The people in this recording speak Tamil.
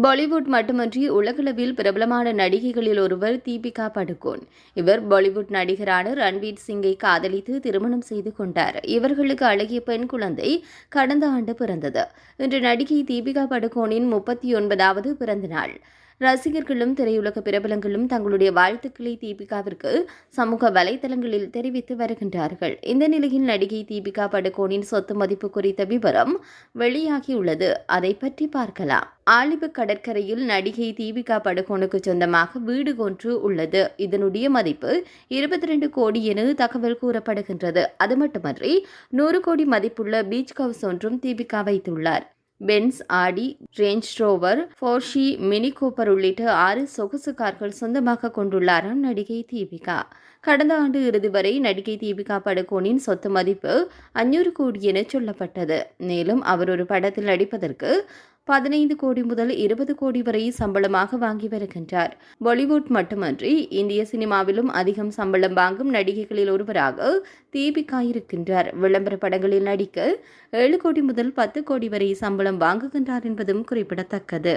பாலிவுட் மட்டுமன்றி உலகளவில் பிரபலமான நடிகைகளில் ஒருவர் தீபிகா படுகோன். இவர் பாலிவுட் நடிகரான ரன்வீர் சிங்கை காதலித்து திருமணம் செய்து கொண்டார். இவர்களுக்கு அழகிய பெண் குழந்தை கடந்த ஆண்டு பிறந்தது. இன்று நடிகை தீபிகா படுகோனின் 39வது பிறந்த நாள். ரசிகர்களும் திரையுலக பிரபலங்களும் தங்களுடைய வாழ்த்துக்களை தீபிகாவிற்கு சமூக வலைதளங்களில் தெரிவித்து வருகின்றார்கள். இந்த நிலையில் நடிகை தீபிகா படுகோனின் சொத்து மதிப்பு குறித்த விவரம் வெளியாகியுள்ளது. அதை பற்றி பார்க்கலாம். ஆலிவு கடற்கரையில் நடிகை தீபிகா படுகோனுக்கு சொந்தமாக வீடு ஒன்று உள்ளது. இதனுடைய மதிப்பு 22 கோடி என தகவல் கூறப்படுகின்றது. அது மட்டுமன்றி 100 கோடி மதிப்புள்ள பீச் ஹவுஸ் ஒன்றும் தீபிகா வைத்துள்ளார். பென்ஸ், ஆடி, ரேஞ்ச் ரோவர், போர்ஷி, மினி கூப்பர் உள்ளிட்ட 6 சொகுசு கார்கள் சொந்தமாக கொண்டுள்ளாராம் நடிகை தீபிகா. கடந்த ஆண்டு இறுதி வரை நடிகை தீபிகா படுகோனின் சொத்து மதிப்பு 500 கோடி என சொல்லப்பட்டது. மேலும் அவர் ஒரு படத்தில் நடிப்பதற்கு 15 கோடி முதல் 20 கோடி வரை சம்பளமாக வாங்கி வருகின்றார். பாலிவுட் மட்டுமன்றி இந்திய சினிமாவிலும் அதிகம் சம்பளம் வாங்கும் நடிகைகளில் ஒருவராக தீபிகா இருக்கின்றார். விளம்பர படங்களில் நடிக்க 7 கோடி முதல் 10 கோடி வரை சம்பளம் வாங்குகின்றார் என்பதும் குறிப்பிடத்தக்கது.